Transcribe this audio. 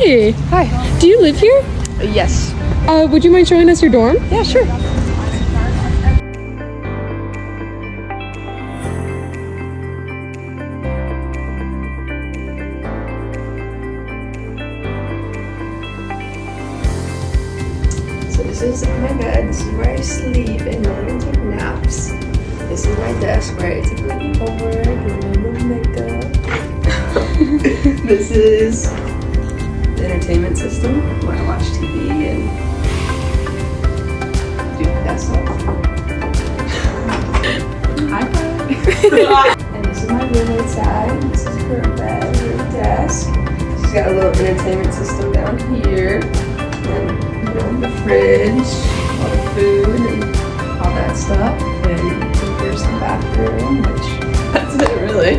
Hey, Hi. do you live here? Yes. Would you mind showing us your dorm? Yeah, sure. So this is my bed. This is where I sleep and lay and take naps. This is my desk where I typically do homework and a little makeup. This is the entertainment system where I watch TV and do that stuff. High five. And this is my room outside. This is her bed, her desk. She's got a little entertainment system down here. And the fridge, all the food and all that stuff. And here's the bathroom, which that's it really.